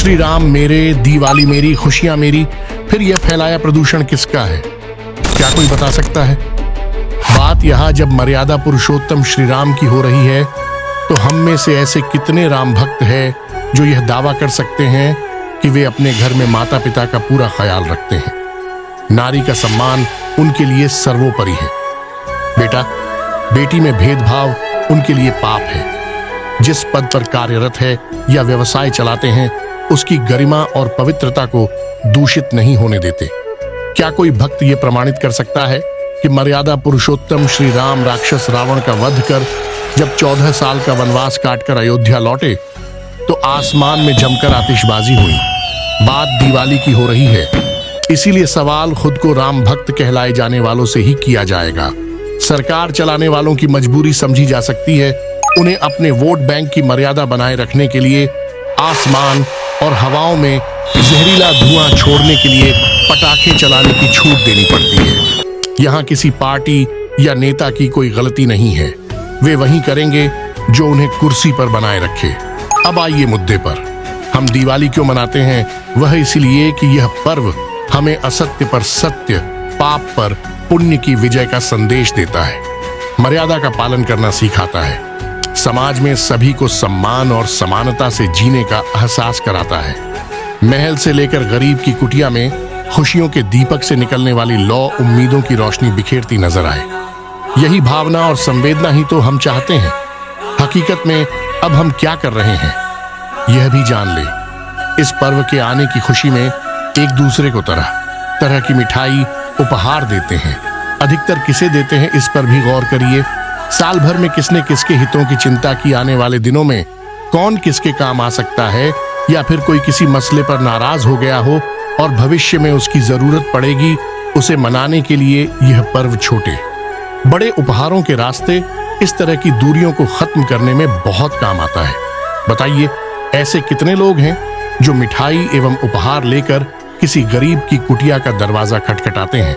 श्री राम मेरे, दिवाली मेरी, खुशियां मेरी, फिर यह फैलाया प्रदूषण किसका है? क्या कोई बता सकता है? बात यहाँ जब मर्यादा पुरुषोत्तम श्री राम की हो रही है तो हम में से ऐसे कितने राम भक्त हैं जो यह दावा कर सकते हैं कि वे अपने घर में माता पिता का पूरा ख्याल रखते हैं। नारी का सम्मान उनके लिए सर्वोपरि है। बेटा बेटी में भेदभाव उनके लिए पाप है। जिस पद पर कार्यरत है या व्यवसाय चलाते हैं उसकी गरिमा और पवित्रता को दूषित नहीं होने देते। क्या कोई भक्त ये प्रमाणित कर सकता है कि मर्यादा पुरुषोत्तम श्री राम राक्षस रावण का वध कर जब 14 साल का वनवास काटकर अयोध्या लौटे तो आसमान में जमकर आतिशबाजी हुई? बात दिवाली की हो रही है, इसीलिए सवाल खुद को राम भक्त कहलाए जाने वालों से ही किया जाएगा। सरकार चलाने वालों की मजबूरी समझी जा सकती है। उन्हें अपने वोट बैंक की मर्यादा बनाए रखने के लिए आसमान और हवाओं में जहरीला धुआं छोड़ने के लिए पटाखे चलाने की छूट देनी पड़ती है। यहाँ किसी पार्टी या नेता की कोई गलती नहीं है। वे वही करेंगे जो उन्हें कुर्सी पर बनाए रखे। अब आइए मुद्दे पर। हम दिवाली क्यों मनाते हैं? वह इसलिए कि यह पर्व हमें असत्य पर सत्य, पाप पर पुण्य की विजय का संदेश देता है। मर्यादा का पालन करना सिखाता है। समाज में सभी को सम्मान और समानता से जीने का एहसास कराता है। महल से लेकर गरीब की कुटिया में खुशियों के दीपक से निकलने वाली लौ उम्मीदों की रोशनी बिखेरती नजर आए। यही भावना और संवेदना ही तो हम चाहते हैं। हकीकत में अब हम क्या कर रहे हैं यह भी जान ले। इस पर्व के आने की खुशी में एक दूसरे को तरह तरह की मिठाई उपहार देते हैं। अधिकतर किसे देते हैं इस पर भी गौर करिए। साल भर में किसने किसके हितों की चिंता की? आने वाले दिनों में कौन किसके काम आ सकता है? या फिर कोई किसी मसले पर नाराज हो गया हो और भविष्य में उसकी जरूरत पड़ेगी, उसे मनाने के लिए यह पर्व छोटे बड़े उपहारों के रास्ते इस तरह की दूरियों को खत्म करने में बहुत काम आता है। बताइए ऐसे कितने लोग हैं जो मिठाई एवं उपहार लेकर किसी गरीब की कुटिया का दरवाजा खटखटाते हैं?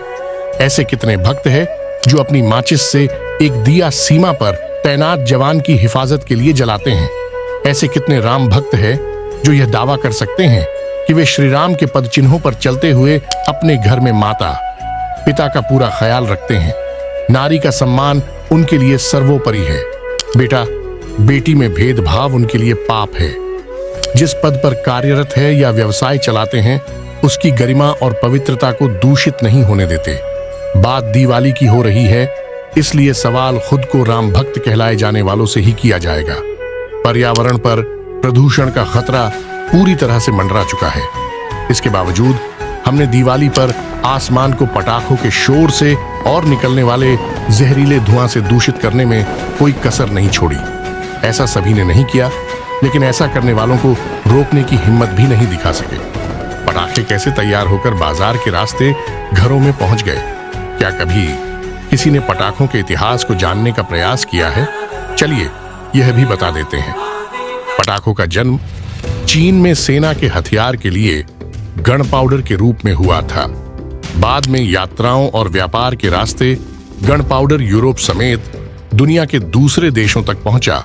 ऐसे कितने भक्त हैं जो अपनी माचिस से एक दिया सीमा पर तैनात जवान की हिफाजत के लिए जलाते हैं? ऐसे कितने राम भक्त हैं जो यह दावा कर सकते हैं कि वे श्री राम के पद चिन्हों पर चलते हुए अपने घर में माता पिता का पूरा ख्याल रखते हैं? नारी का सम्मान उनके लिए सर्वोपरि है। बेटा बेटी में भेदभाव उनके लिए पाप है। जिस पद पर कार्यरत है या व्यवसाय चलाते हैं उसकी गरिमा और पवित्रता को दूषित नहीं होने देते। बात दिवाली की हो रही है, इसलिए सवाल खुद को राम भक्त कहलाए जाने वालों से ही किया जाएगा। पर्यावरण पर प्रदूषण का खतरा पूरी तरह से मंडरा चुका है। इसके बावजूद हमने दिवाली पर आसमान को पटाखों के शोर से और निकलने वाले जहरीले धुआं से दूषित करने में कोई कसर नहीं छोड़ी। ऐसा सभी ने नहीं किया, लेकिन ऐसा करने वालों को रोकने की हिम्मत भी नहीं दिखा सके। पटाखे कैसे तैयार होकर बाजार के रास्ते घरों में पहुंच गए? क्या कभी किसी ने पटाखों के इतिहास को जानने का प्रयास किया है? चलिए यह भी बता देते हैं। पटाखों का जन्म चीन में सेना के हथियार के लिए गन पाउडर के रूप में हुआ था। बाद में यात्राओं और व्यापार के रास्ते गन पाउडर यूरोप समेत दुनिया के दूसरे देशों तक पहुंचा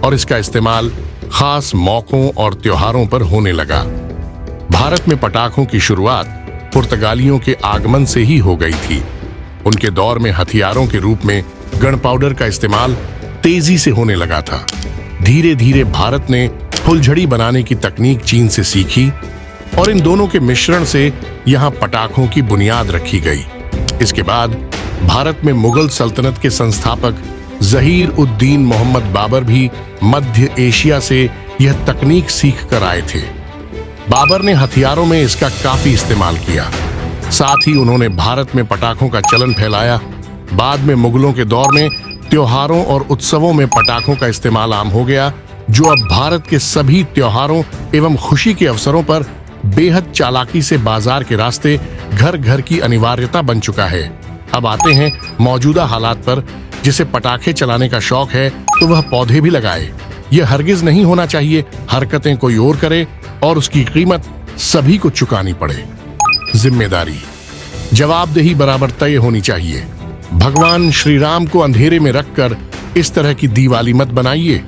और इसका इस्तेमाल खास मौकों और त्योहारों पर होने लगा। भारत में पटाखों की शुरुआत पुर्तगालियों के आगमन से ही हो गई थी। उनके दौर में हथियारों के रूप में गन पाउडर का इस्तेमाल तेजी से होने लगा था। धीरे धीरे भारत ने फुलझड़ी बनाने की तकनीक चीन से सीखी और इन दोनों के मिश्रण से यहाँ पटाखों की बुनियाद रखी गई। इसके बाद भारत में मुगल सल्तनत के संस्थापक जहीर उद्दीन मोहम्मद बाबर भी मध्य एशिया से यह तकनीक सीख कर आए थे। बाबर ने हथियारों में इसका काफी इस्तेमाल किया। साथ ही उन्होंने भारत में पटाखों का चलन फैलाया। बाद में मुगलों के दौर में त्योहारों और उत्सवों में पटाखों का इस्तेमाल आम हो गया, जो अब भारत के सभी त्योहारों एवं खुशी के अवसरों पर बेहद चालाकी से बाजार के रास्ते घर घर की अनिवार्यता बन चुका है। अब आते हैं मौजूदा हालात पर। जिसे पटाखे चलाने का शौक है तो वह पौधे भी लगाए। यह हरगिज नहीं होना चाहिए। हरकतें कोई और करे और उसकी कीमत सभी को चुकानी पड़े। जिम्मेदारी जवाबदेही बराबर तय होनी चाहिए। भगवान श्री राम को अंधेरे में रखकर इस तरह की दिवाली मत बनाइए।